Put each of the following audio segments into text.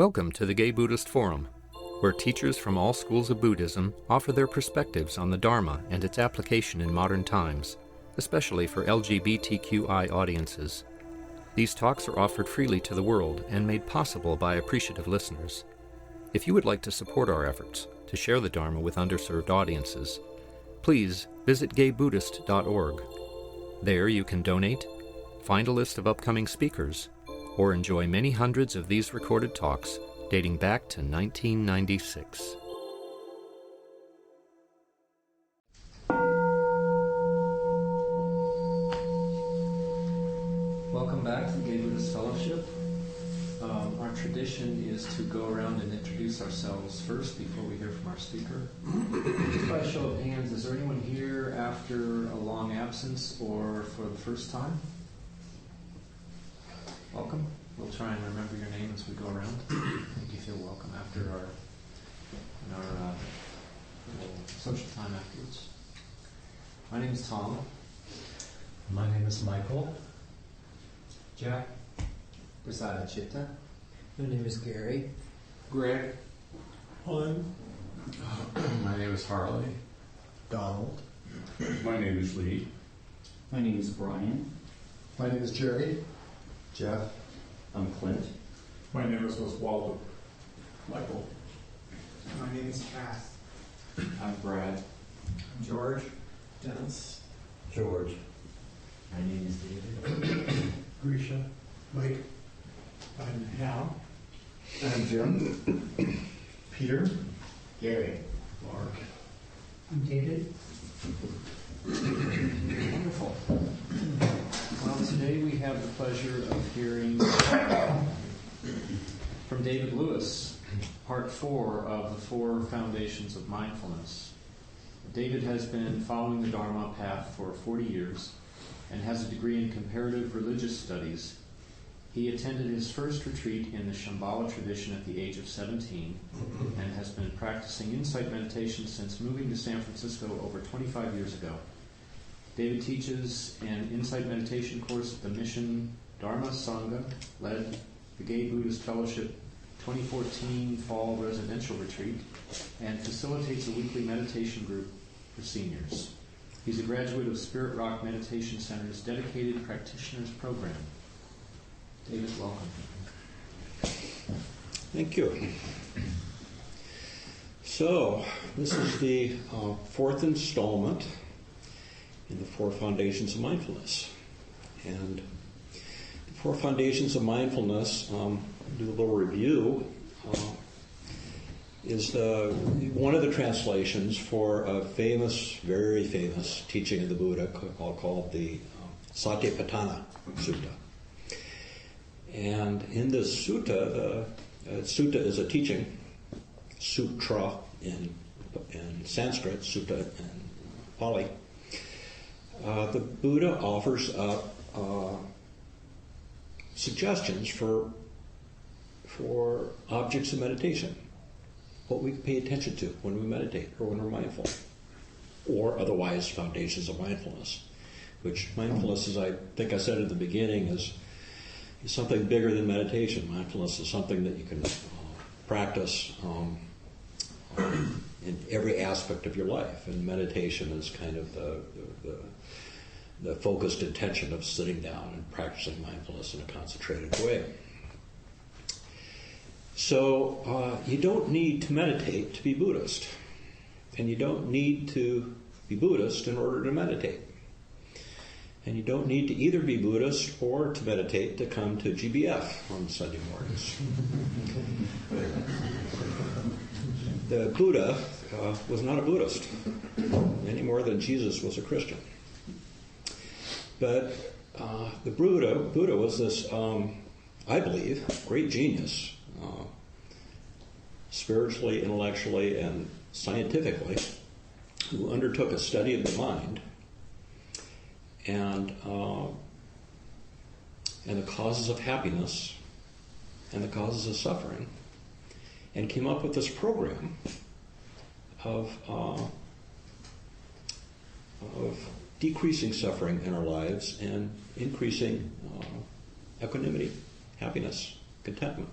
Welcome to the Gay Buddhist Forum, where teachers from all schools of Buddhism offer their perspectives on the Dharma and its application in modern times, especially for LGBTQI audiences. These talks are offered freely to the world and made possible by appreciative listeners. If you would like to support our efforts to share the Dharma with underserved audiences, please visit gaybuddhist.org. There you can donate, find a list of upcoming speakers, or enjoy many hundreds of these recorded talks dating back to 1996. Welcome back to the Gay Buddhist Fellowship. Our tradition is to go around and introduce ourselves first before we hear from our speaker. Just by a show of hands, is there anyone here after a long absence or for the first time? Welcome. We'll try and remember your name as we go around. Make you feel welcome after our little social time afterwards. My name is Tom. My name is Michael. Jack. Prasada Chitta. My name is Gary. Greg. Helen. My name is Harley. Donald. My name is Lee. My name is Brian. My name is Jerry. Jeff. I'm Clint. My name is Oswaldo. Michael. My name is Cass. I'm Brad. I'm George. Dennis. George. My name is David. Grisha. Mike. I'm Hal. I'm Jim. Peter. Gary. Mark. I'm David. Wonderful. Well, today we have the pleasure of hearing from David Lewis, part 4 of the 4 Foundations of Mindfulness. David has been following the Dharma path for 40 years and has a degree in comparative religious studies. He attended his first retreat in the Shambhala tradition at the age of 17 and has been practicing insight meditation since moving to San Francisco over 25 years ago. David teaches an insight meditation course at the Mission Dharma Sangha, led the Gay Buddhist Fellowship 2014 Fall Residential Retreat, and facilitates a weekly meditation group for seniors. He's a graduate of Spirit Rock Meditation Center's Dedicated Practitioners Program. David, welcome. Thank you. So, this is the 4th installment in the 4 Foundations of Mindfulness. And the 4 Foundations of Mindfulness, do a little review, is one of the translations for a famous, very famous teaching of the Buddha called the Satipatthana Sutta. And in this sutta, sutta is a teaching, sutra in Sanskrit, sutta in Pali. The Buddha offers up suggestions for objects of meditation, what we pay attention to when we meditate or when we're mindful, or otherwise foundations of mindfulness, which mindfulness, as I think I said at the beginning, is something bigger than meditation. Mindfulness is something that you can practice in every aspect of your life, and meditation is kind of the focused intention of sitting down and practicing mindfulness in a concentrated way. So you don't need to meditate to be Buddhist, and you don't need to be Buddhist in order to meditate. And you don't need to either be Buddhist or to meditate to come to GBF on Sunday mornings. The Buddha was not a Buddhist, any more than Jesus was a Christian. But the Buddha was this, I believe, great genius, spiritually, intellectually, and scientifically, who undertook a study of the mind and the causes of happiness and the causes of suffering, and came up with this program of decreasing suffering in our lives and increasing equanimity, happiness, contentment.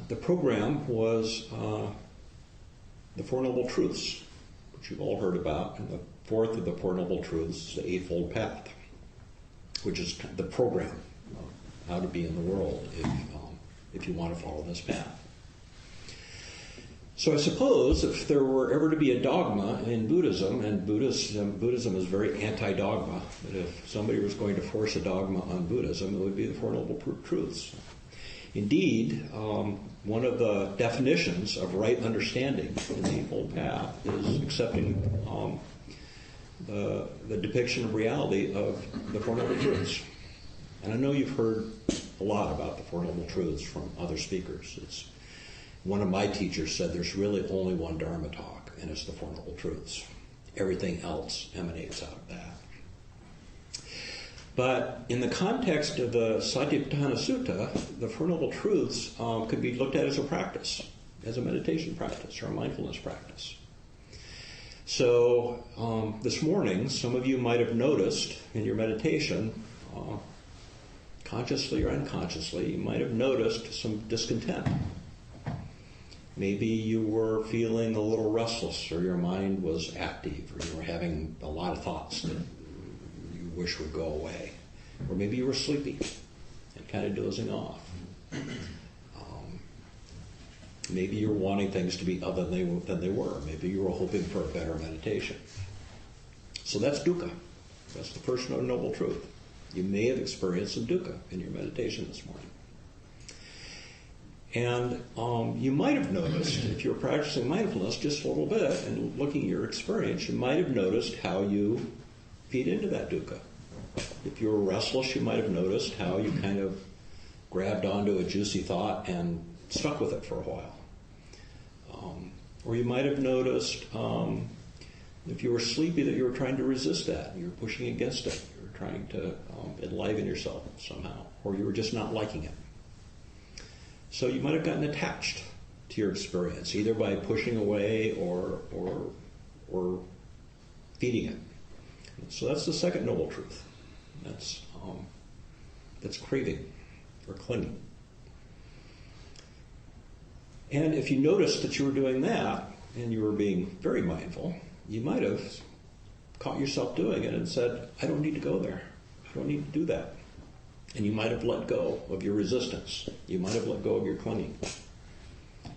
the program was the Four Noble Truths, which you've all heard about, and the fourth of the Four Noble Truths is the Eightfold Path, which is the program of how to be in the world if you want to follow this path. So I suppose if there were ever to be a dogma in Buddhism, and Buddhism is very anti-dogma, but if somebody was going to force a dogma on Buddhism, it would be the Four Noble Truths. Indeed, one of the definitions of right understanding in the Eightfold Path is accepting the depiction of reality of the Four Noble Truths. And I know you've heard a lot about the Four Noble Truths from other speakers. One of my teachers said there's really only one Dharma talk, and it's the Four Noble Truths. Everything else emanates out of that. But in the context of the Satipatthana Sutta, the Four Noble Truths could be looked at as a practice, as a meditation practice or a mindfulness practice. So this morning, some of you might have noticed in your meditation, consciously or unconsciously, you might have noticed some discontent. Maybe you were feeling a little restless, or your mind was active, or you were having a lot of thoughts that you wish would go away. Or maybe you were sleepy and kind of dozing off. Maybe you were wanting things to be other than they were. Maybe you were hoping for a better meditation. So that's dukkha. That's the first noble truth. You may have experienced some dukkha in your meditation this morning. And you might have noticed, if you're practicing mindfulness just a little bit and looking at your experience, you might have noticed how you feed into that dukkha. If you were restless, you might have noticed how you kind of grabbed onto a juicy thought and stuck with it for a while. Or you might have noticed, if you were sleepy, that you were trying to resist that. You were pushing against it. You were trying to enliven yourself somehow. Or you were just not liking it. So you might have gotten attached to your experience, either by pushing away or feeding it. So that's the second noble truth. That's craving or clinging. And if you noticed that you were doing that and you were being very mindful, you might have caught yourself doing it and said, I don't need to go there. I don't need to do that. And you might have let go of your resistance. You might have let go of your clinging. And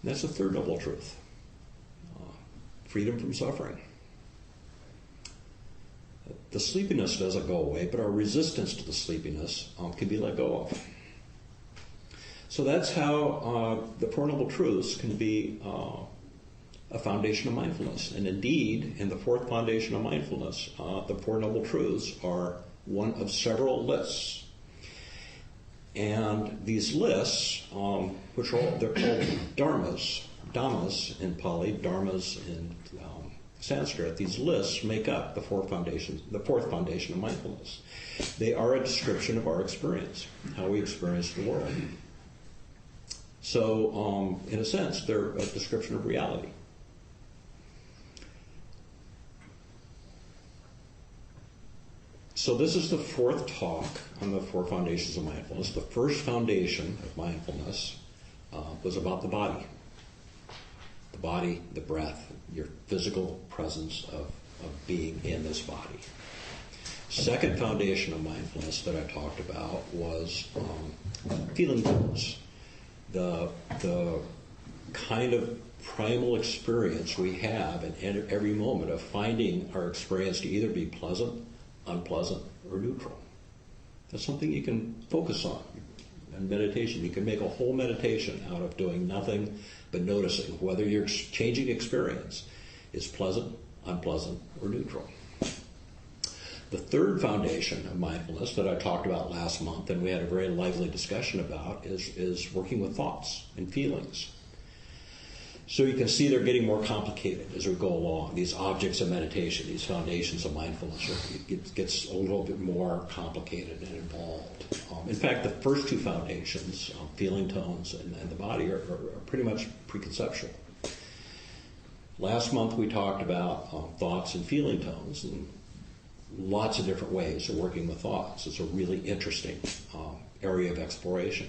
that's the third noble truth. Freedom from suffering. The sleepiness doesn't go away, but our resistance to the sleepiness can be let go of. So that's how the Four Noble Truths can be a foundation of mindfulness. And indeed, in the fourth foundation of mindfulness, the Four Noble Truths are one of several lists. And these lists, they're called dharmas, dhammas in Pali, dharmas in Sanskrit, these lists make up the fourth foundation of mindfulness. They are a description of our experience, how we experience the world. So, in a sense, they're a description of reality. So this is the fourth talk on the four foundations of mindfulness. The first foundation of mindfulness was about the body. The body, the breath, your physical presence of being in this body. Second foundation of mindfulness that I talked about was feeling tones. The kind of primal experience we have in every moment of finding our experience to either be pleasant, unpleasant, or neutral. That's something you can focus on in meditation. You can make a whole meditation out of doing nothing but noticing whether your changing experience is pleasant, unpleasant, or neutral. The third foundation of mindfulness that I talked about last month, and we had a very lively discussion about, is working with thoughts and feelings. So you can see they're getting more complicated as we go along. These objects of meditation, these foundations of mindfulness, it gets a little bit more complicated and involved. In fact, the first two foundations, feeling tones and the body, are pretty much preconceptual. Last month we talked about thoughts and feeling tones, and lots of different ways of working with thoughts. It's a really interesting area of exploration.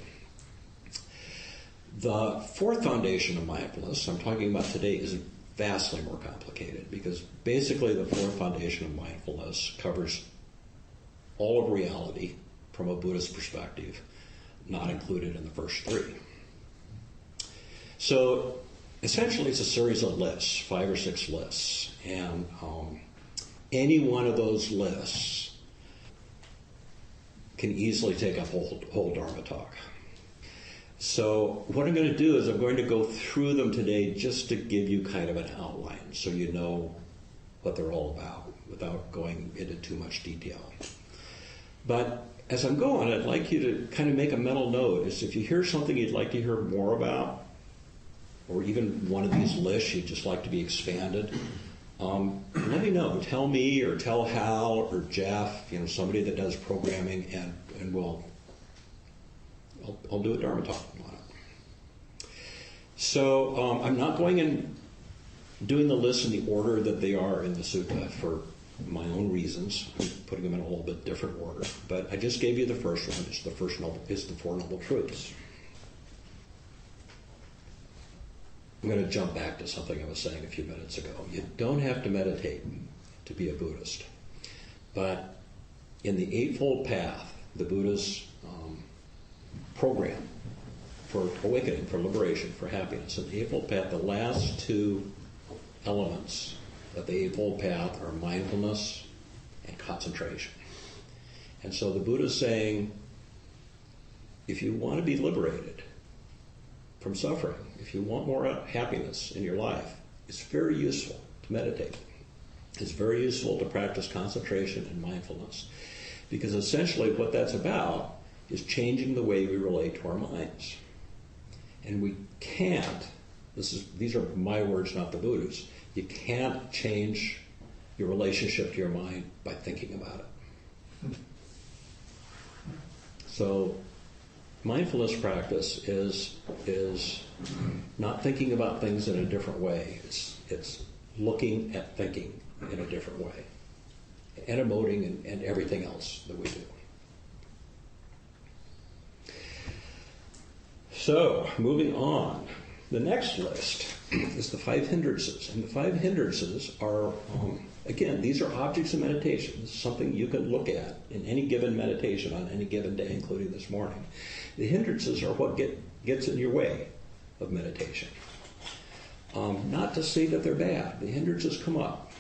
The fourth foundation of mindfulness I'm talking about today is vastly more complicated because basically the fourth foundation of mindfulness covers all of reality from a Buddhist perspective, not included in the first three. So essentially it's a series of lists, 5 or 6 lists, and any one of those lists can easily take up whole Dharma talk. So what I'm going to do is I'm going to go through them today just to give you kind of an outline so you know what they're all about without going into too much detail. But as I'm going, I'd like you to kind of make a mental note is if you hear something you'd like to hear more about, or even one of these lists you'd just like to be expanded, let me know. Tell me or tell Hal or Jeff, somebody that does programming, and I'll do a Dharma talk on it. So I'm not going and doing the lists in the order that they are in the sutta for my own reasons. I'm putting them in a little bit different order. But I just gave you the first one. It's the Four Noble Truths. I'm going to jump back to something I was saying a few minutes ago. You don't have to meditate to be a Buddhist. But in the Eightfold Path, the Buddha's program for awakening, for liberation, for happiness, in the Eightfold Path, the last 2 elements of the Eightfold Path are mindfulness and concentration. And so the Buddha is saying, if you want to be liberated from suffering, if you want more happiness in your life, it's very useful to meditate. It's very useful to practice concentration and mindfulness. Because essentially what that's about is changing the way we relate to our minds. And we can't, these are my words, not the Buddha's, you can't change your relationship to your mind by thinking about it. So mindfulness practice is not thinking about things in a different way. It's looking at thinking in a different way, and emoting and everything else that we do. So, moving on. The next list is the 5 hindrances. And the 5 hindrances are, again, these are objects of meditation. This is something you can look at in any given meditation on any given day, including this morning. The hindrances are what gets in your way of meditation. Not to say that they're bad. The hindrances come up.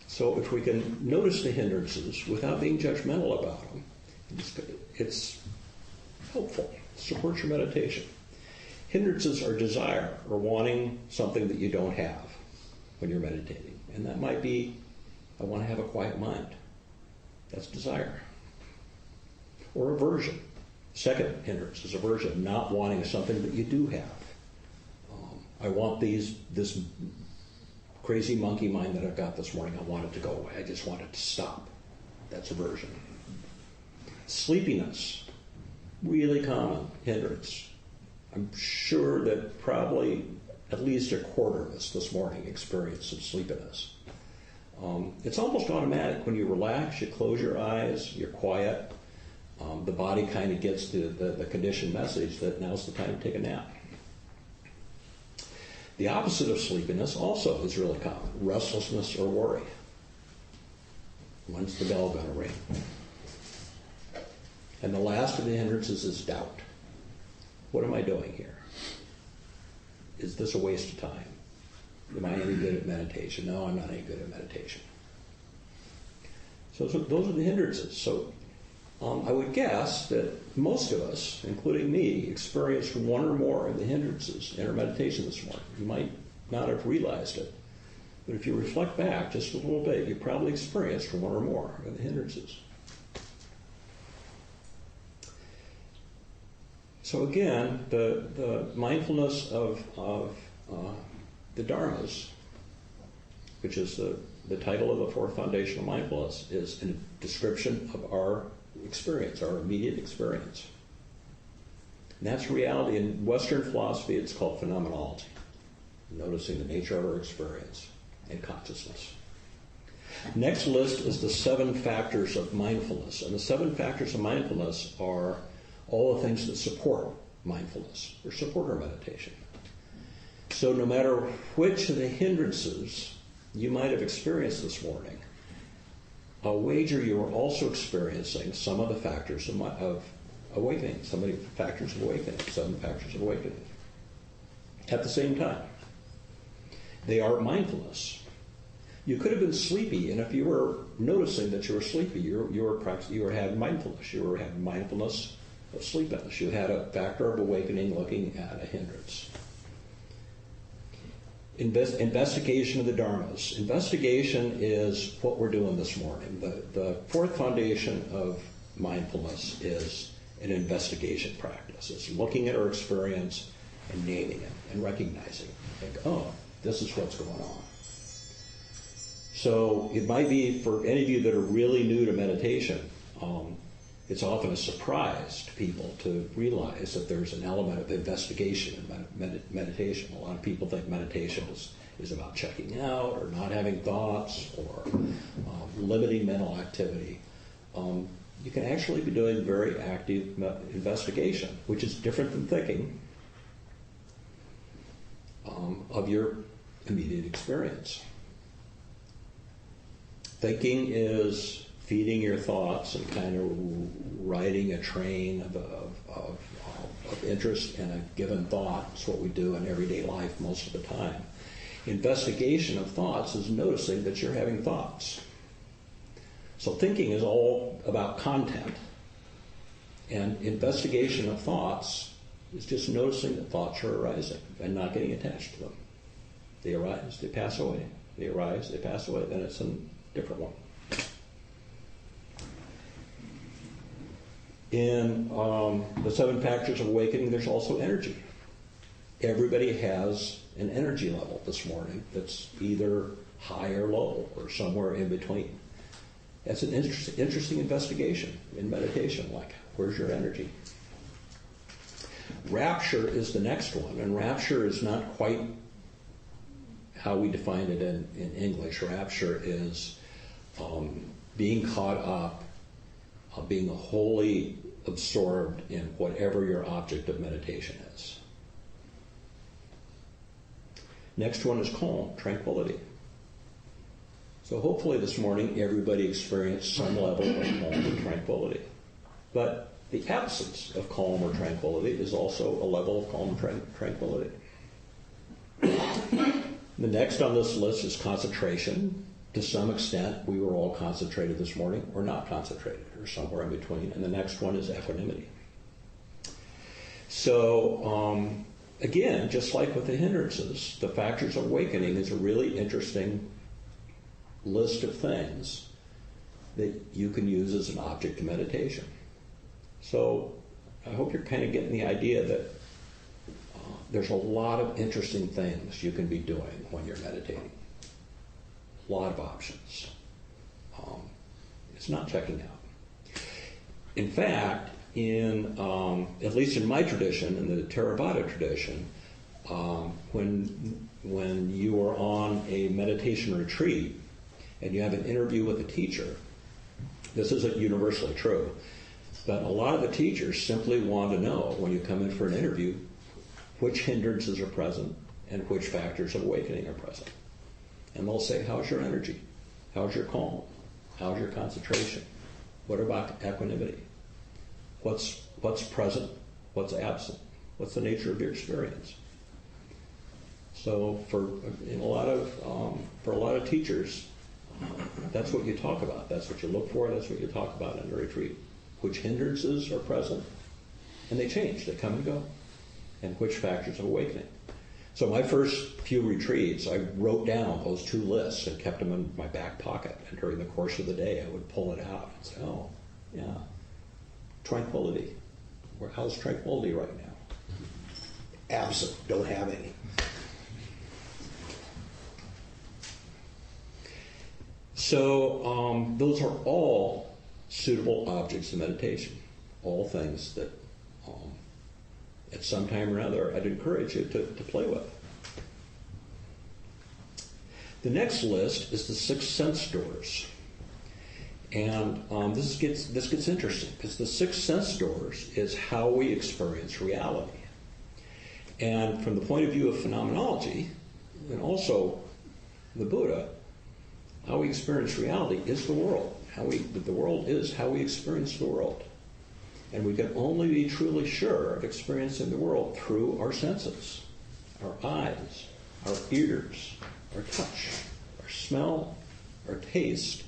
So if we can notice the hindrances without being judgmental about them, it's helpful. It supports your meditation. Hindrances are desire or wanting something that you don't have when you're meditating. And that might be, I want to have a quiet mind. That's desire. Or aversion. Second hindrance is aversion, not wanting something that you do have. I want this crazy monkey mind that I've got this morning, I want it to go away. I just want it to stop. That's aversion. Sleepiness, really common hindrance. I'm sure that probably at least a quarter of us this morning experienced some sleepiness. It's almost automatic. When you relax, you close your eyes, you're quiet, the body kind of gets the conditioned message that now's the time to take a nap. The opposite of sleepiness also is really common, restlessness or worry. When's the bell going to ring? And the last of the hindrances is doubt. What am I doing here? Is this a waste of time? Am I any good at meditation? No, I'm not any good at meditation. So those are the hindrances. So I would guess that most of us, including me, experienced one or more of the hindrances in our meditation this morning. You might not have realized it, but if you reflect back just a little bit, you probably experienced one or more of the hindrances. So again, the mindfulness of the Dharmas, which is the title of the fourth foundation of mindfulness, is a description of our experience, our immediate experience. And that's reality. In Western philosophy, it's called phenomenology, noticing the nature of our experience and consciousness. Next list is the 7 factors of mindfulness. And the 7 factors of mindfulness are all the things that support mindfulness or support our meditation. So no matter which of the hindrances you might have experienced this morning, I'll wager you are also experiencing some of the factors of awakening, seven factors of awakening at the same time. They are mindfulness. You could have been sleepy, and if you were noticing that you were sleepy, you were having mindfulness. You were having mindfulness of sleepiness. You had a factor of awakening looking at a hindrance. Investigation of the dharmas. Investigation is what we're doing this morning. The fourth foundation of mindfulness is an investigation practice. It's looking at our experience and naming it and recognizing it. Like, oh, this is what's going on. So it might be for any of you that are really new to meditation, it's often a surprise to people to realize that there's an element of investigation in meditation. A lot of people think meditation is about checking out or not having thoughts or limiting mental activity. You can actually be doing very active investigation, which is different than thinking of your immediate experience. Thinking is feeding your thoughts and kind of riding a train of interest in a given thought. It's what we do in everyday life most of the time. Investigation of thoughts is noticing that you're having thoughts. So thinking is all about content. And investigation of thoughts is just noticing that thoughts are arising and not getting attached to them. They arise, they pass away. They arise, they pass away. Then it's a different one. In the seven factors of awakening, there's also energy. Everybody has an energy level this morning that's either high or low or somewhere in between. That's an interesting investigation in meditation, like, where's your energy? Rapture is the next one, and rapture is not quite how we define it in English. Rapture is being caught up, being wholly absorbed in whatever your object of meditation is. Next one is calm, tranquility. So hopefully this morning everybody experienced some level of calm and tranquility. But the absence of calm or tranquility is also a level of calm and tranquility. The next on this list is concentration. To some extent, we were all concentrated this morning, or not concentrated, or somewhere in between. And the next one is equanimity. So, again, just like with the hindrances, the factors of awakening is a really interesting list of things that you can use as an object of meditation. So, I hope you're kind of getting the idea that there's a lot of interesting things you can be doing when you're meditating. A lot of options. It's not checking out. In fact, at least in my tradition, in the Theravada tradition, when you are on a meditation retreat and you have an interview with a teacher, this isn't universally true, but a lot of the teachers simply want to know, when you come in for an interview, which hindrances are present and which factors of awakening are present. And they'll say, how's your energy? How's your calm? How's your concentration? What about equanimity? What's present? What's absent? What's the nature of your experience? So for a lot of teachers, that's what you talk about. That's what you look for. That's what you talk about in a retreat. Which hindrances are present? And they change. They come and go. And which factors of awakening? So my first few retreats, I wrote down those two lists and kept them in my back pocket. And during the course of the day, I would pull it out and say, oh, yeah, tranquility. How's tranquility right now? Absent, don't have any. So those are all suitable objects of meditation, all things that at some time or other, I'd encourage you to play with. The next list is the 6 sense doors. And this gets interesting because the six sense doors is how we experience reality. And from the point of view of phenomenology, and also the Buddha, how we experience reality is the world. The world is how we experience the world. And we can only be truly sure of experiencing the world through our senses, our eyes, our ears, our touch, our smell, our taste.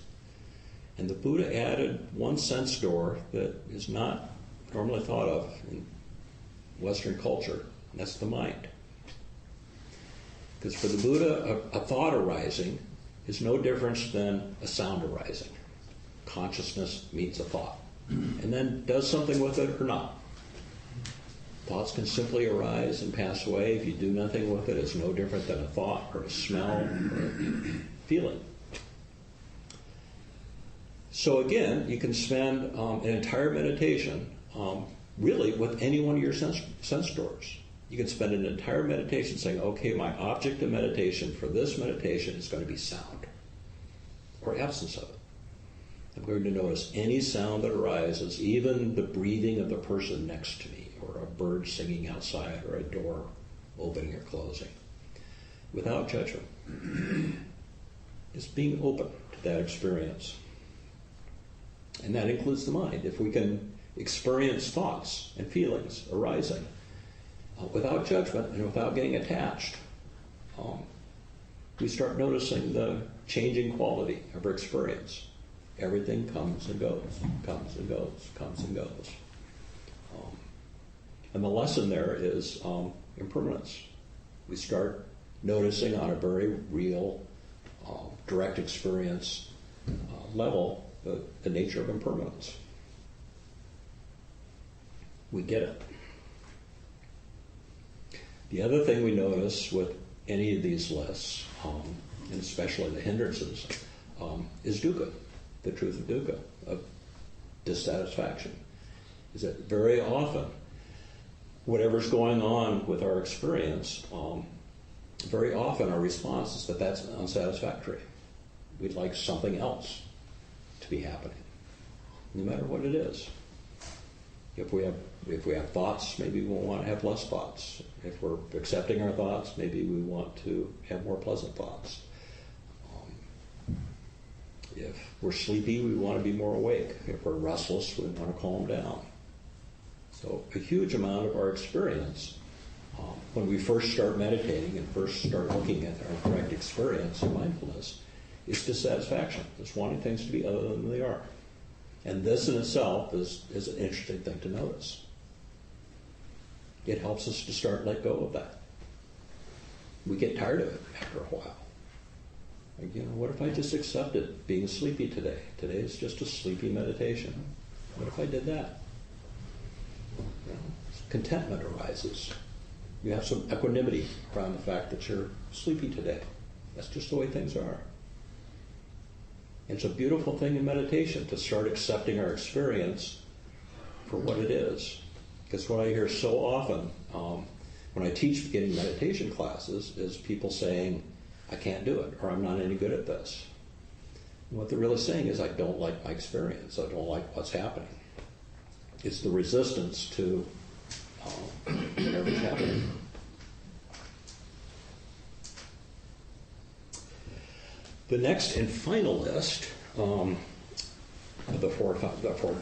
And the Buddha added one sense door that is not normally thought of in Western culture, and that's the mind. Because for the Buddha, a thought arising is no different than a sound arising. Consciousness meets a thought, and then does something with it or not. Thoughts can simply arise and pass away. If you do nothing with it, it's no different than a thought or a smell or a feeling. So again, you can spend an entire meditation really with any one of your sense doors. You can spend an entire meditation saying, okay, my object of meditation for this meditation is going to be sound or absence of it. I'm going to notice any sound that arises, even the breathing of the person next to me, or a bird singing outside, or a door opening or closing, without judgment. It's being open to that experience. And that includes the mind. If we can experience thoughts and feelings arising without judgment and without getting attached, we start noticing the changing quality of our experience. Everything comes and goes, comes and goes, comes and goes. And the lesson there is impermanence. We start noticing on a very real, direct experience level the nature of impermanence. We get it. The other thing we notice with any of these lists, and especially the hindrances, is dukkha, the truth of dukkha, of dissatisfaction. Is that very often, whatever's going on with our experience, very often our response is that that's unsatisfactory. We'd like something else to be happening, no matter what it is. If we have thoughts, maybe we'll want to have less thoughts. If we're accepting our thoughts, maybe we want to have more pleasant thoughts. If we're sleepy, we want to be more awake. If we're restless, we want to calm down. So a huge amount of our experience, when we first start meditating and first start looking at our correct experience of mindfulness, is dissatisfaction. It's wanting things to be other than they are. And this in itself is an interesting thing to notice. It helps us to start let go of that. We get tired of it after a while. Like, what if I just accepted being sleepy today? Today is just a sleepy meditation. What if I did that? Contentment arises. You have some equanimity around the fact that you're sleepy today. That's just the way things are. It's a beautiful thing in meditation to start accepting our experience for what it is. Because what I hear so often when I teach beginning meditation classes is people saying, I can't do it, or I'm not any good at this. And what they're really saying is, I don't like my experience. I don't like what's happening. It's the resistance to whatever's happening. The next and final list of the fourth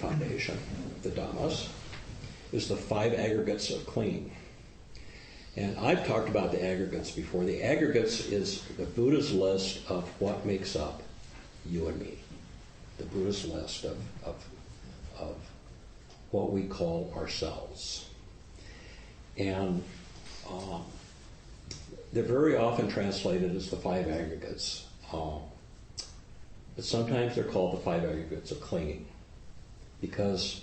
foundation, the Dharmas, is the 5 aggregates of clinging. And I've talked about the aggregates before. The aggregates is the Buddha's list of what makes up you and me. The Buddha's list of what we call ourselves. And they're very often translated as the 5 aggregates. But sometimes they're called the 5 aggregates of clinging. Because,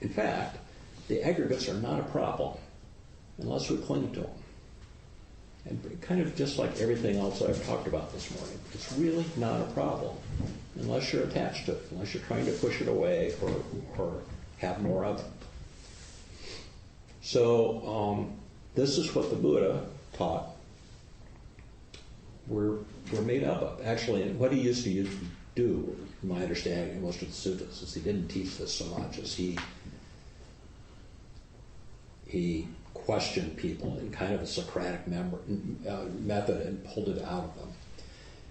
in fact, the aggregates are not a problem unless we cling to them. And kind of just like everything else I've talked about this morning, it's really not a problem unless you're attached to it, unless you're trying to push it away or have more of it. So this is what the Buddha taught we're made up of. Actually, what he used to do, from my understanding, in most of the suttas, is he didn't teach this so much as he questioned people in kind of a Socratic method and pulled it out of them.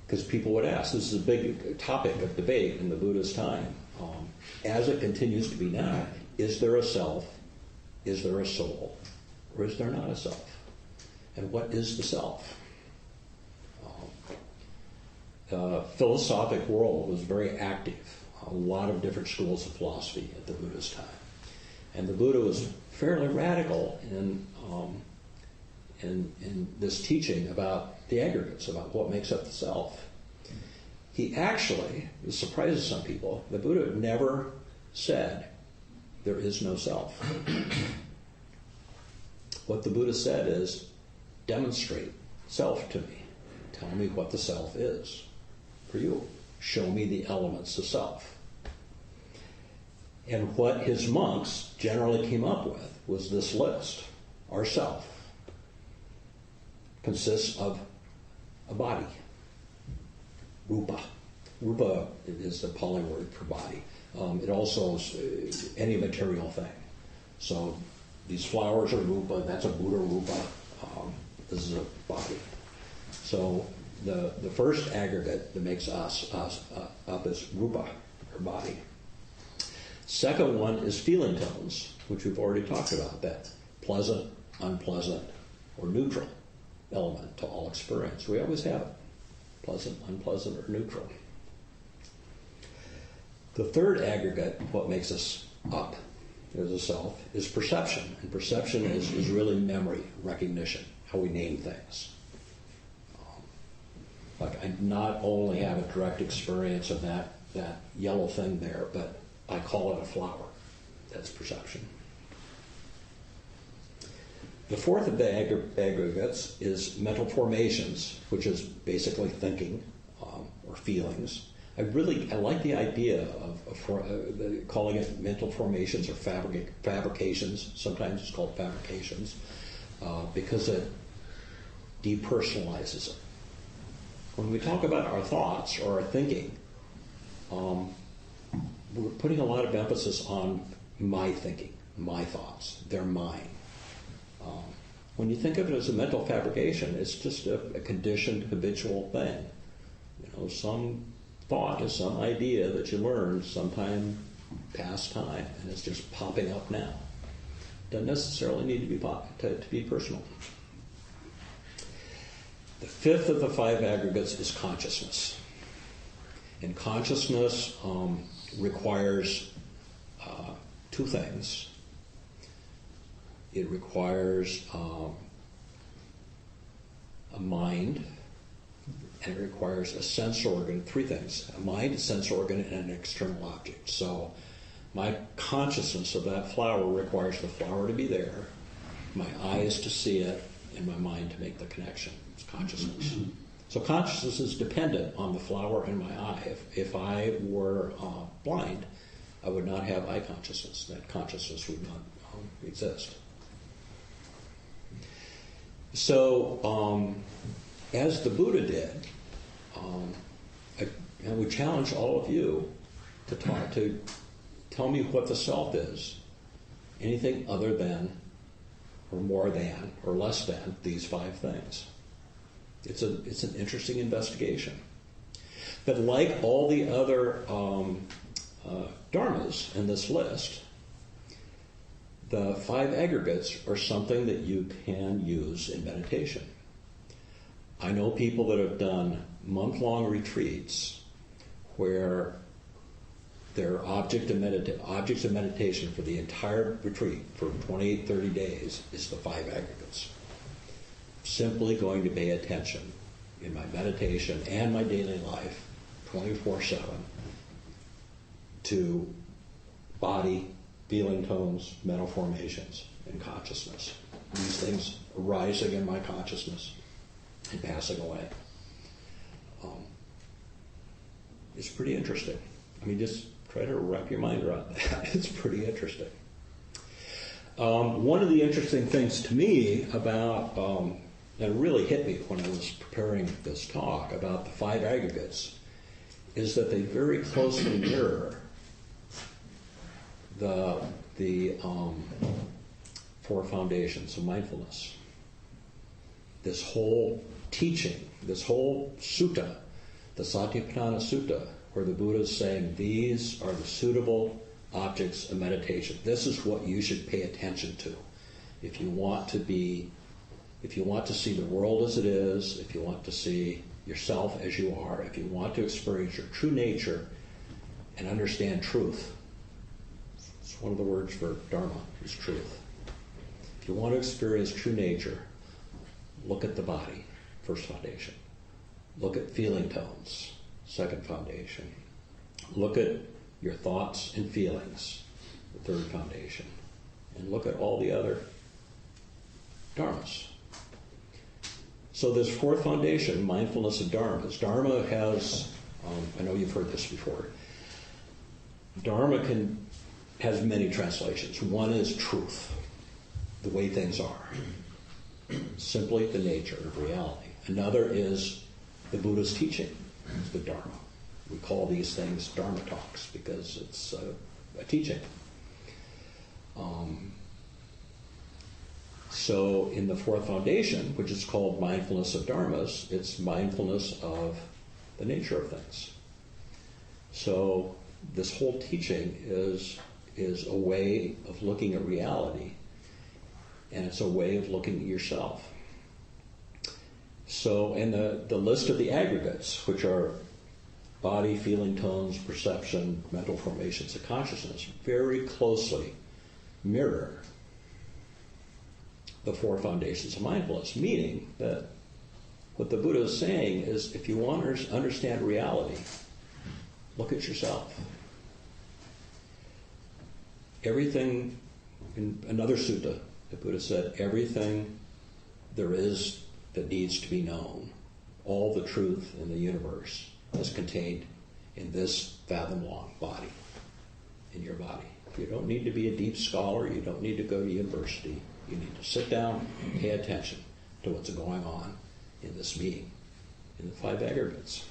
Because people would ask, this is a big topic of debate in the Buddha's time, as it continues to be now, is there a self, is there a soul, or is there not a self? And what is the self? The philosophic world was very active, a lot of different schools of philosophy at the Buddha's time. And the Buddha was fairly radical in this teaching about the aggregates, about what makes up the self. He actually, it surprises some people, the Buddha never said there is no self. What the Buddha said is, demonstrate self to me. Tell me what the self is for you. Show me the elements of self. And what his monks generally came up with was this list. Our self consists of a body, rupa. Rupa is the Pali word for body. It also is any material thing. So these flowers are rupa, that's a Buddha rupa. This is a body. So the first aggregate that makes us up is rupa, or body. Second one is feeling tones, which we've already talked about, that pleasant, unpleasant, or neutral element to all experience. We always have it. Pleasant, unpleasant, or neutral. The third aggregate, what makes us up as a self, is perception. And perception is really memory, recognition, how we name things. Like I not only have a direct experience of that yellow thing there, but I call it a flower. That's perception. The fourth of the aggregates is mental formations, which is basically thinking or feelings. I like the idea of calling it mental formations or fabrications. Sometimes it's called fabrications because it depersonalizes it. When we talk about our thoughts or our thinking, we're putting a lot of emphasis on my thinking, my thoughts. They're mine. When you think of it as a mental fabrication, it's just a conditioned, habitual thing. Some thought is some idea that you learned sometime past time, and it's just popping up now. Doesn't necessarily need to be personal. The fifth of the five aggregates is consciousness. And consciousness requires two things. It requires a mind, and it requires a sense organ, three things: a mind, a sense organ, and an external object. So my consciousness of that flower requires the flower to be there, my eyes to see it, and my mind to make the connection. It's consciousness. So consciousness is dependent on the flower in my eye. If I were blind, I would not have eye consciousness. That consciousness would not exist. So, as the Buddha did, I would challenge all of you to tell me what the self is. Anything other than, or more than, or less than these five things. It's an interesting investigation. But like all the other dharmas in this list, the five aggregates are something that you can use in meditation. I know people that have done month-long retreats where their objects of meditation for the entire retreat for 28, 30 days is the five aggregates. Simply going to pay attention in my meditation and my daily life 24/7 to body, feeling tones, mental formations, and consciousness. These things arising in my consciousness and passing away. It's pretty interesting. I mean, just try to wrap your mind around that. It's pretty interesting. One of the interesting things to me about, and it really hit me when I was preparing this talk about the five aggregates, is that they very closely mirror the four foundations of mindfulness. This whole teaching, this whole sutta, the Satipatthana Sutta, where the Buddha is saying these are the suitable objects of meditation. This is what you should pay attention to if you want to see the world as it is, if you want to see yourself as you are, if you want to experience your true nature and understand truth. It's one of the words for dharma, is truth. If you want to experience true nature, look at the body, first foundation. Look at feeling tones, second foundation. Look at your thoughts and feelings, the third foundation. And look at all the other dharmas. So this fourth foundation, mindfulness of dharmas. Dharma has, I know you've heard this before, dharma has many translations. One is truth, the way things are, simply the nature of reality. Another is the Buddha's teaching, the dharma. We call these things dharma talks because it's a teaching. So in the fourth foundation, which is called mindfulness of dharmas, it's mindfulness of the nature of things. So this whole teaching is a way of looking at reality, and it's a way of looking at yourself. So, and the list of the aggregates, which are body, feeling tones, perception, mental formations of consciousness, very closely mirror the four foundations of mindfulness, meaning that what the Buddha is saying is if you want to understand reality, look at yourself. Everything, in another sutta, the Buddha said, everything there is that needs to be known, all the truth in the universe is contained in this fathom-long body, in your body. You don't need to be a deep scholar, you don't need to go to university. You need to sit down and pay attention to what's going on in this being, in the five aggregates.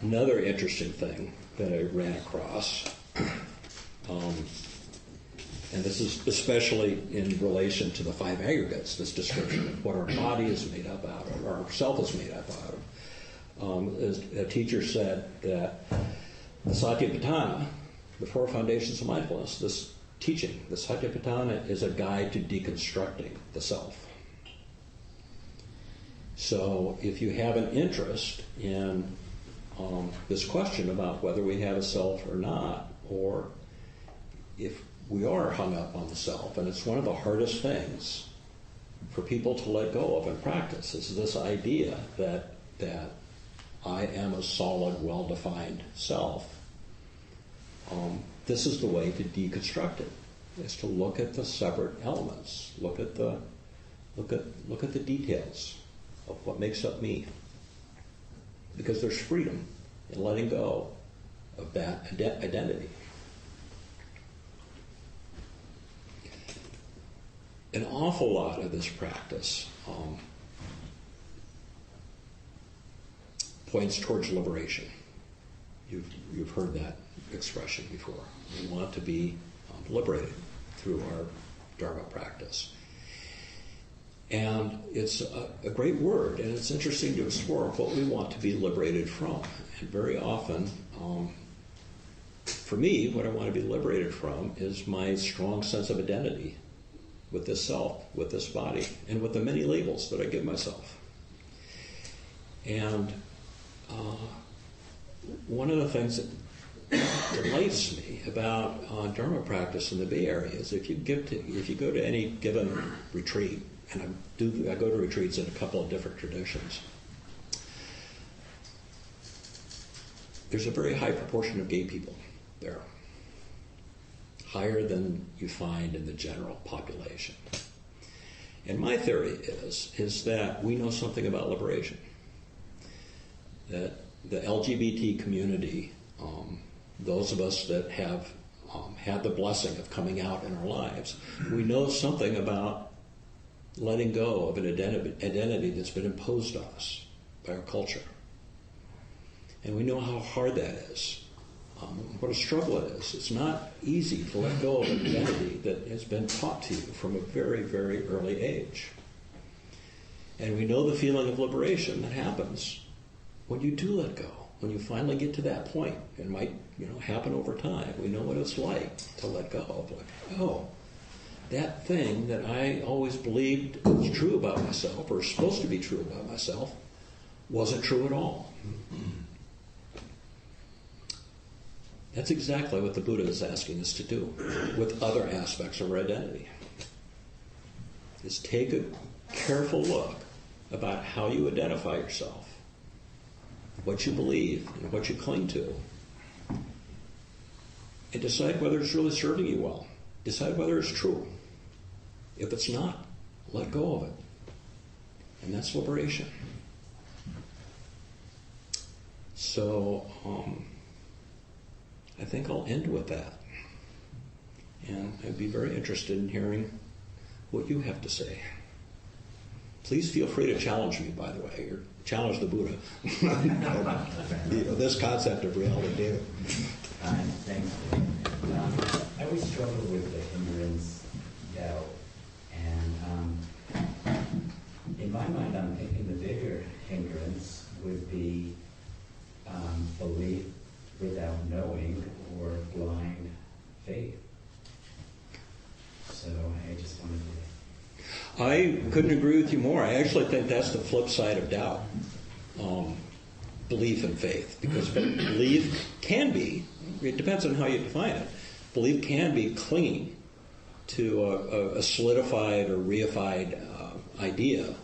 Another interesting thing that I ran across, and this is especially in relation to the five aggregates, this description of what our body is made up out of, or our self is made up out of. As a teacher said that the Satipatthana, the four foundations of mindfulness, this teaching, the Satipatthana is a guide to deconstructing the self. So if you have an interest in this question about whether we have a self or not, or if we are hung up on the self, and it's one of the hardest things for people to let go of in practice, is this idea that I am a solid, well-defined self. This is the way to deconstruct it, is to look at the separate elements, look at the details of what makes up me. Because there's freedom in letting go of that identity. An awful lot of this practice points towards liberation. You've heard that expression before. We want to be liberated through our Dharma practice. And it's a great word, and it's interesting to explore what we want to be liberated from. And very often, for me, what I want to be liberated from is my strong sense of identity with this self, with this body, and with the many labels that I give myself. And one of the things that delights me about Dharma practice in the Bay Area is if you go to any given retreat, and I go to retreats in a couple of different traditions, there's a very high proportion of gay people there, higher than you find in the general population. And my theory is that we know something about liberation, that the LGBT community, those of us that have had the blessing of coming out in our lives, we know something about letting go of an identity that's been imposed on us by our culture. And we know how hard that is. What a struggle it is. It's not easy to let go of an identity that has been taught to you from a very, very early age. And we know the feeling of liberation that happens when you do let go, when you finally get to that point. It might, happen over time. We know what it's like to let go of, like, oh, that thing that I always believed was true about myself, or supposed to be true about myself, wasn't true at all. That's exactly what the Buddha is asking us to do with other aspects of our identity. Is take a careful look about how you identify yourself, what you believe, and what you cling to, and decide whether it's really serving you well. Decide whether it's true. If it's not, let go of it. And that's liberation. So, I think I'll end with that. And I'd be very interested in hearing what you have to say. Please feel free to challenge me, by the way, or challenge the Buddha. This concept of reality, David. Thanks. I always struggle with the hindrance doubt. And in my mind, I'm thinking the bigger hindrance would be belief without knowing, or blind faith. So I just wanted to... I couldn't agree with you more. I actually think that's the flip side of doubt. Belief and faith. Because belief can be, it depends on how you define it, belief can be clinging to a solidified or reified idea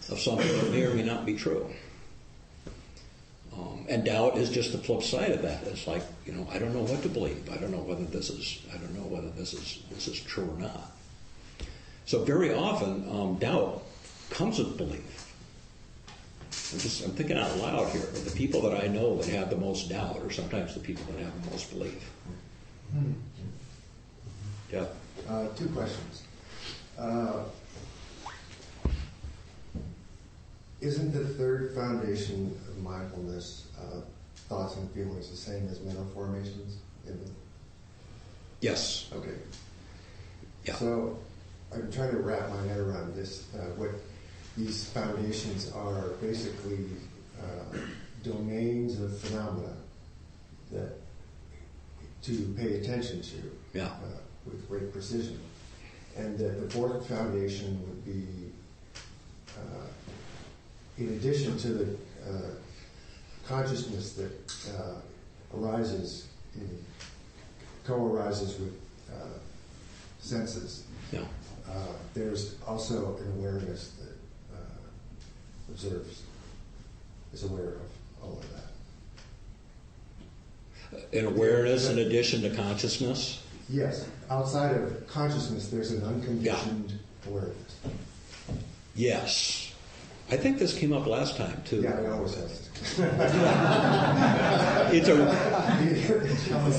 of something that may or may not be true. And doubt is just the flip side of that. It's like, I don't know what to believe. I don't know whether this is true or not. So very often, doubt comes with belief. I'm thinking out loud here. The people that I know that have the most doubt are sometimes the people that have the most belief. Yeah. 2 questions. Isn't the third foundation of mindfulness thoughts and feelings the same as mental formations? Yes. Okay. Yeah. So I'm trying to wrap my head around this. What these foundations are basically domains of phenomena that to pay attention to with great precision. And that the fourth foundation would be, in addition to the consciousness that co-arises with senses, there's also an awareness that observes, is aware of all of that. An awareness in addition to consciousness? Yes. Outside of consciousness, there's an unconditioned awareness. Yes. I think this came up last time, too. Yeah, it always has. It's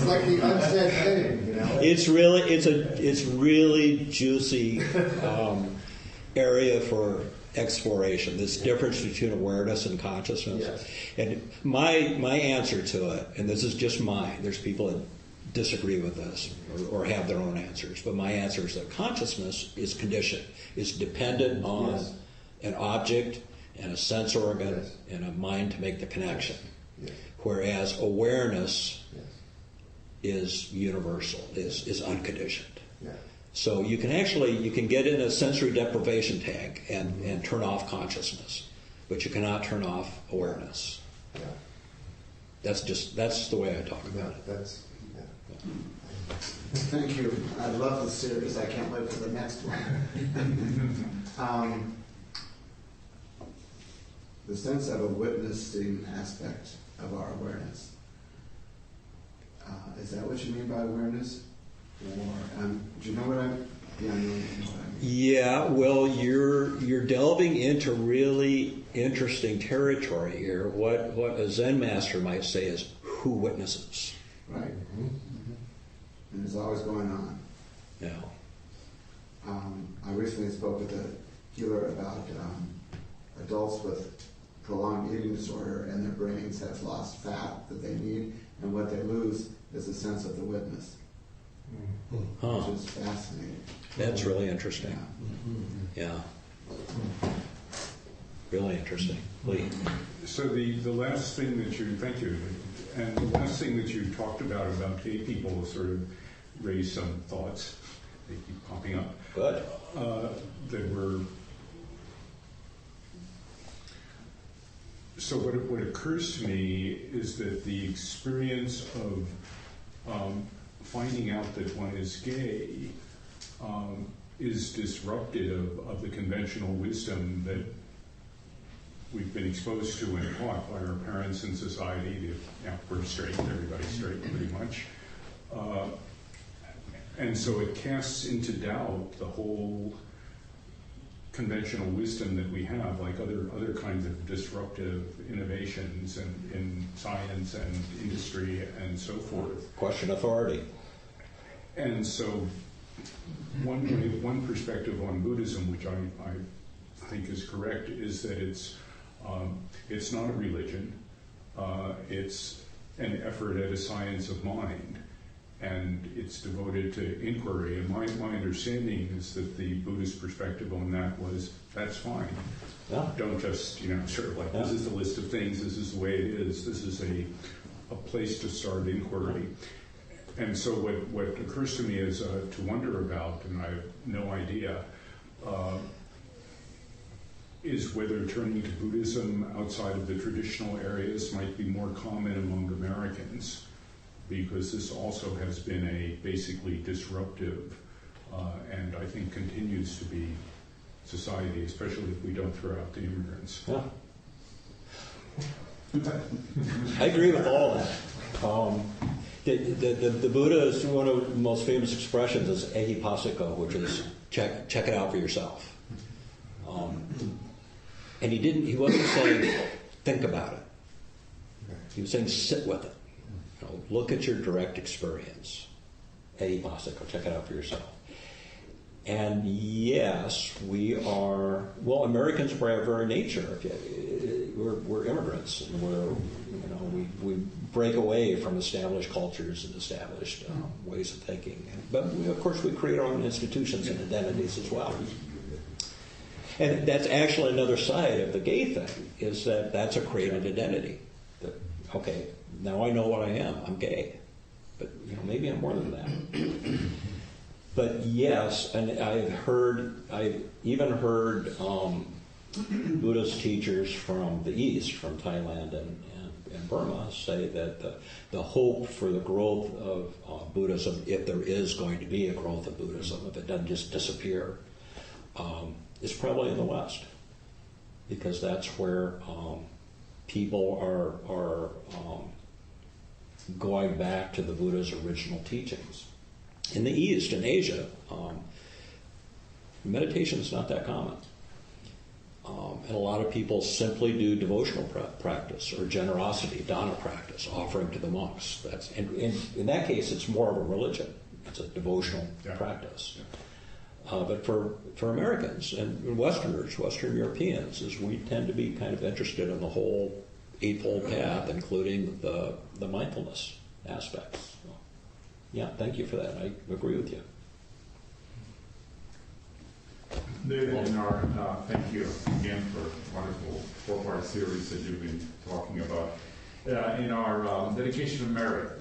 like the unsaid thing, It's really juicy area for exploration. This difference between awareness and consciousness. Yes. And my answer to it, and this is just mine. There's people that disagree with this or have their own answers, but my answer is that consciousness is conditioned, is dependent on an object and a sense organ and a mind to make the connection. Yes. Whereas awareness is universal, is unconditioned. Yeah. So you can get in a sensory deprivation tank and turn off consciousness, but you cannot turn off awareness. Yeah. That's the way I talk about it. Thank you. I love the series. I can't wait for the next one. The sense of a witnessing aspect of our awareness. Is that what you mean by awareness? Or do you know what I'm? Yeah, I know what I mean. Yeah. Well, you're delving into really interesting territory here. What a Zen master might say is who witnesses. Right. Mm-hmm. And it's always going on. Yeah. I recently spoke with a particular about adults with prolonged eating disorder, and their brains have lost fat that they need, and what they lose is a sense of the witness, Huh. which is fascinating. That's really interesting. Yeah. Really interesting. Lee. So the last thing that you, thank you, and the last thing that you talked about gay people sort of raised some thoughts. They keep popping up. Good. That were. So what occurs to me is that the experience of finding out that one is gay is disruptive of the conventional wisdom that we've been exposed to and taught by our parents and society. We're straight, everybody's straight pretty much. And so it casts into doubt the whole conventional wisdom that we have, like other kinds of disruptive innovations in science and industry and so forth. Question authority. And so one perspective on Buddhism, which I think is correct, is that it's not a religion. It's an effort at a science of mind, and it's devoted to inquiry. And my understanding is that the Buddhist perspective on that was, that's fine. Yeah. Don't just, sort of like, this is the list of things, this is the way it is, this is a place to start inquiry. And so what occurs to me is to wonder about, and I have no idea, is whether turning to Buddhism outside of the traditional areas might be more common among Americans, because this also has been a basically disruptive and I think continues to be society, especially if we don't throw out the immigrants. Yeah. I agree with all of that. The Buddha's one of the most famous expressions is ehipassiko, which is check it out for yourself. And he wasn't saying think about it. He was saying sit with it. Look at your direct experience. Ehipassiko, check it out for yourself. And yes, we are, Americans by our very nature, we're immigrants, and we break away from established cultures and established ways of thinking. But of course we create our own institutions and identities as well. And that's actually another side of the gay thing, is that that's a created identity. That, okay, now I know what I am, I'm gay. But maybe I'm more than that. But yes, and I've even heard Buddhist teachers from the East, from Thailand and Burma, say that the hope for the growth of Buddhism, if there is going to be a growth of Buddhism, if it doesn't just disappear, is probably in the West, because that's where people are going back to the Buddha's original teachings. In the East, in Asia, meditation is not that common. And a lot of people simply do devotional practice or generosity, dana practice, offering to the monks. In that case, it's more of a religion. It's a devotional practice. But for Americans and Westerners, Western Europeans, is we tend to be kind of interested in the whole Eightfold Path, including the mindfulness aspects. Yeah, thank you for that. I agree with you. David, thank you again for a wonderful four-part series that you've been talking about. In our dedication to merit,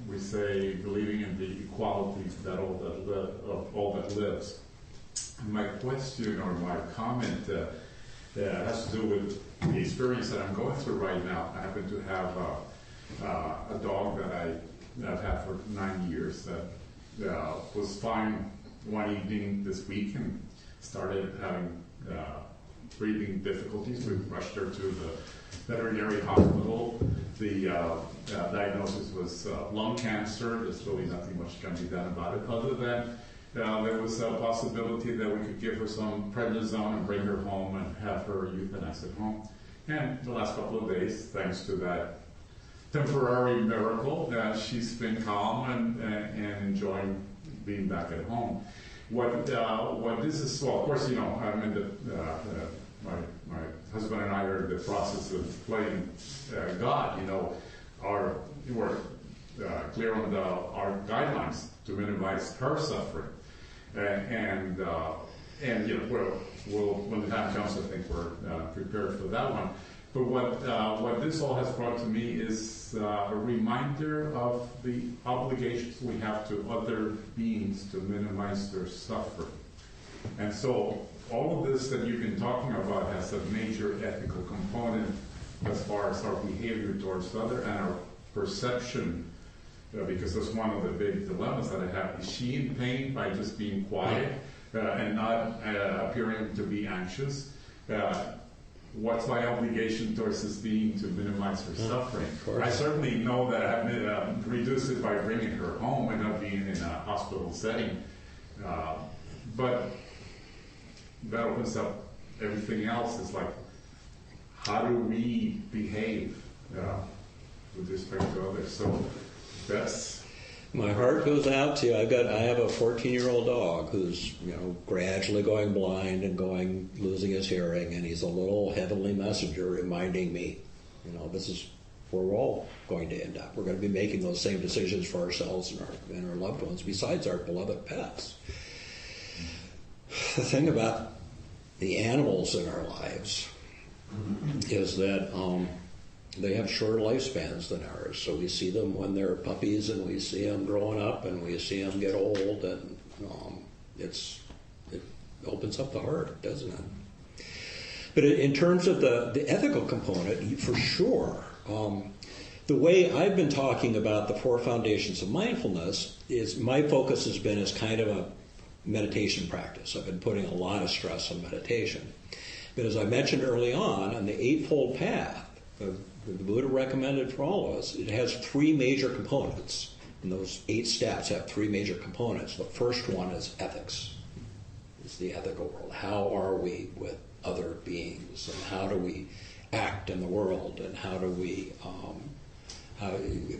we say believing in the equalities of all that lives. My question or my comment has to do with the experience that I'm going through right now. I happen to have a dog that I've had for 9 years that was fine one evening this week and started having breathing difficulties. We rushed her to the veterinary hospital. The diagnosis was lung cancer. There's really nothing much can be done about it, other than there was a possibility that we could give her some prednisone and bring her home and have her euthanized at home. And the last couple of days, thanks to that temporary miracle, she's been calm and enjoying being back at home. what this is, well, of course, I'm in my husband and I are in the process of playing God. We're clear on our guidelines to minimize her suffering, and we'll when the time comes, I think we're prepared for that one. But what this all has brought to me is a reminder of the obligations we have to other beings to minimize their suffering. And so all of this that you've been talking about has a major ethical component as far as our behavior towards other and our perception, because that's one of the big dilemmas that I have. Is she in pain by just being quiet and not appearing to be anxious? What's my obligation towards this being to minimize her suffering? I certainly know that I have reduced it by bringing her home and not being in a hospital setting. But that opens up everything else. It's like, how do we behave with respect to others? So that's... My heart goes out to you. I have a 14-year-old dog who's gradually going blind and losing his hearing, and he's a little heavenly messenger reminding me, this is where we're all going to end up. We're going to be making those same decisions for ourselves and our loved ones, besides our beloved pets. The thing about the animals in our lives is that they have shorter lifespans than ours. So we see them when they're puppies, and we see them growing up, and we see them get old, and it opens up the heart, doesn't it? But in terms of the ethical component, for sure, the way I've been talking about the 4 foundations of mindfulness is my focus has been as kind of a meditation practice. I've been putting a lot of stress on meditation. But as I mentioned early on the Eightfold Path, the Buddha recommended for all of us, it has 3 major components. And those 8 steps have 3 major components. The first one is ethics. It's the ethical world. How are we with other beings? And how do we act in the world? And how do we,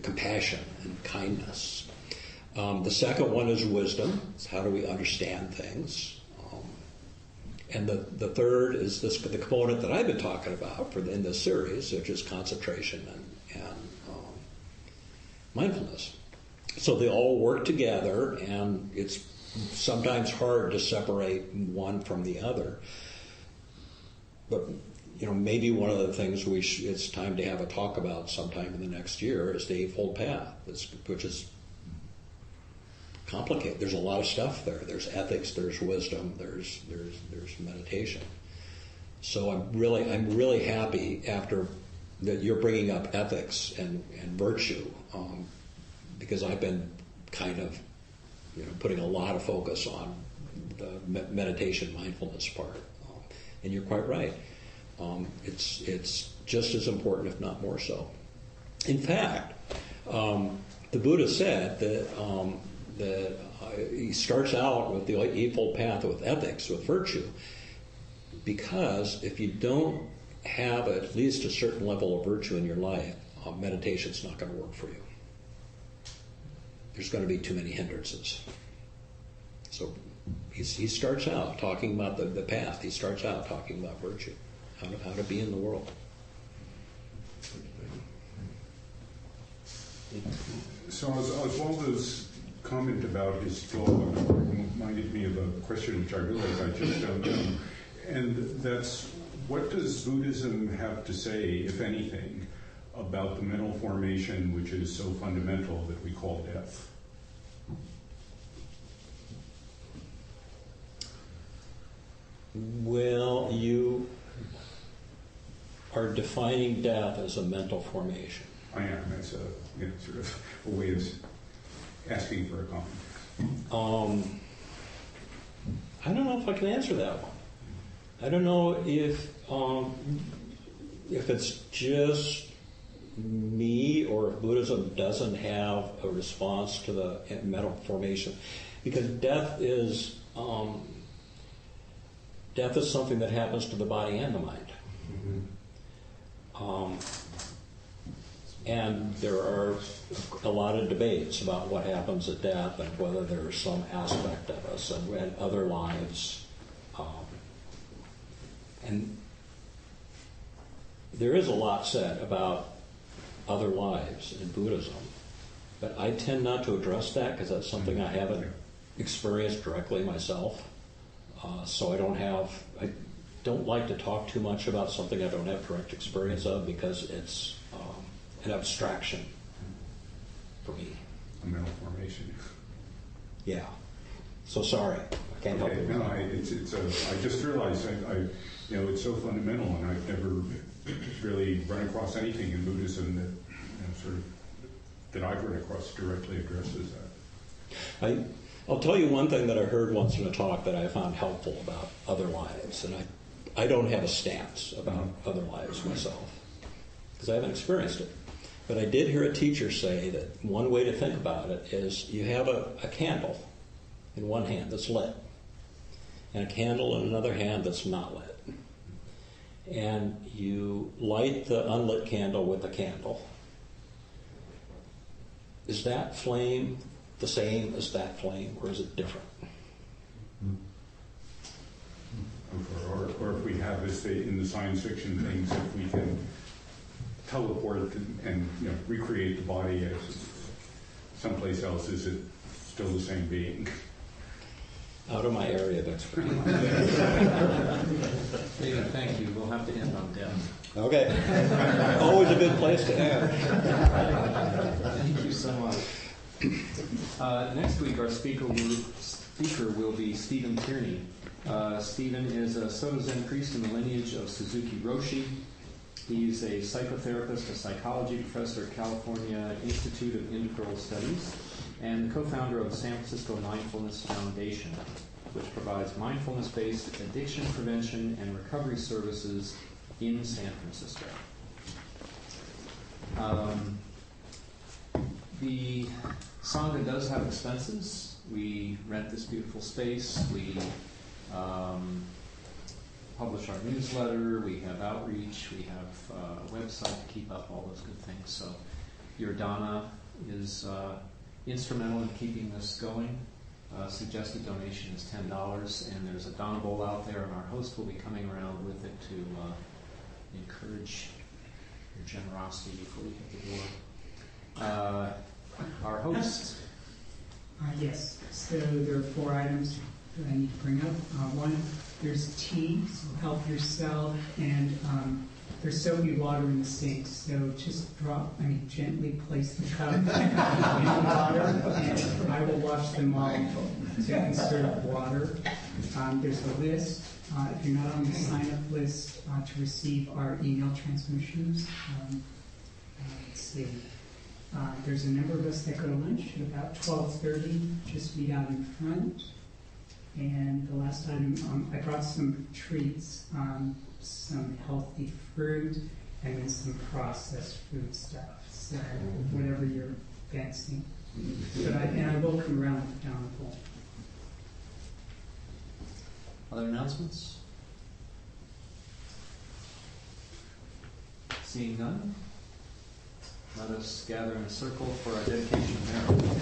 compassion and kindness. The second one is wisdom. It's how do we understand things? And the third is the component that I've been talking about in this series, which is concentration and mindfulness. So they all work together, and it's sometimes hard to separate one from the other. But maybe one of the things it's time to have a talk about sometime in the next year is the Eightfold Path, which is complicated. There's a lot of stuff there. There's ethics, there's wisdom, there's meditation. So I'm really happy after that you're bringing up ethics and virtue, because I've been kind of putting a lot of focus on the meditation mindfulness part. And you're quite right. It's just as important, if not more so. In fact, the Buddha said that he starts out with the Eightfold Path with ethics, with virtue, because if you don't have at least a certain level of virtue in your life, meditation's not going to work for you. There's going to be too many hindrances. So he starts out talking about the path. He starts out talking about virtue, how to be in the world. So Oswaldo's comment about his dog reminded me of a question which I realize I just don't know. And that's, what does Buddhism have to say, if anything, about the mental formation which is so fundamental that we call death? Well, you are defining death as a mental formation. I am. That's sort of a way of asking for a comment. I don't know if I can answer that one. I don't know if it's just me or if Buddhism doesn't have a response to the mental formation, because death is something that happens to the body and the mind. And there are a lot of debates about what happens at death and whether there's some aspect of us and other lives. And there is a lot said about other lives in Buddhism, but I tend not to address that because that's something I haven't experienced directly myself. So I don't like to talk too much about something I don't have direct experience of because it's an abstraction for me. A mental formation. Yeah. So sorry, I can't help it. No, I just realized it's so fundamental, and I've never really run across anything in Buddhism that that I've run across directly addresses that. I'll tell you one thing that I heard once in a talk that I found helpful about other lives, and I don't have a stance about other lives myself because I haven't experienced it. But I did hear a teacher say that one way to think about it is you have a candle in one hand that's lit, and a candle in another hand that's not lit. And you light the unlit candle with the candle. Is that flame the same as that flame, or is it different? Or if we have this in the science fiction things, if we can teleport and recreate the body as someplace else, is it still the same being? Out of my area of expertise. David, thank you. We'll have to end on death. Okay. Always a good place to end. Thank you so much. Next week, our speaker will be Stephen Tierney. Stephen is a Soto Zen priest in the lineage of Suzuki Roshi. He's a psychotherapist, a psychology professor at California Institute of Integral Studies, and the co-founder of the San Francisco Mindfulness Foundation, which provides mindfulness-based addiction prevention and recovery services in San Francisco. The Sangha does have expenses. We rent this beautiful space. We publish our newsletter. We have outreach. We have a website to keep up all those good things. So your dana is instrumental in keeping this going. Suggested donation is $10, and there's a dana bowl out there, and our host will be coming around with it to encourage your generosity before you hit the door. Our host. Yes, so there are 4 items that I need to bring up. One, there's tea, so help yourself, and there's soapy water in the sink, so just gently place the cup in the water, and I will wash them off to conserve water. There's a list, if you're not on the sign-up list, to receive our email transmissions. Let's see. There's a number of us that go to lunch at about 12:30. Just meet out in front. And the last item, I brought some treats, some healthy fruit, and then some processed food stuff. So whatever you're fancying. But I will come around with the down bowl. Other announcements? Seeing none, let us gather in a circle for our dedication of merit.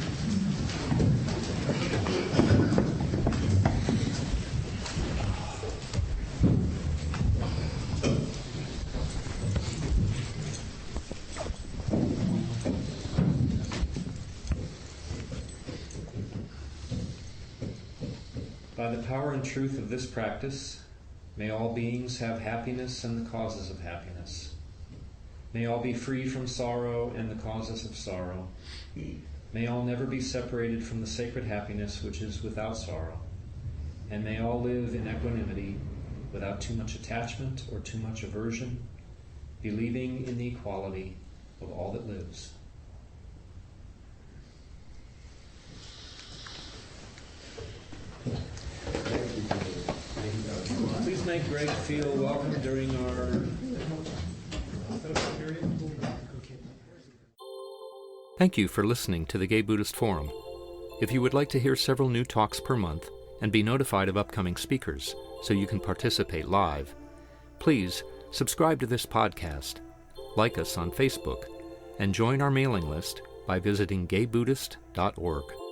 By the power and truth of this practice, may all beings have happiness and the causes of happiness. May all be free from sorrow and the causes of sorrow. May all never be separated from the sacred happiness which is without sorrow. And may all live in equanimity, without too much attachment or too much aversion, believing in the equality of all that lives. Please make Greg feel welcome during our period. Thank you for listening to the Gay Buddhist Forum. If you would like to hear several new talks per month and be notified of upcoming speakers so you can participate live, please subscribe to this podcast, like us on Facebook, and join our mailing list by visiting gaybuddhist.org.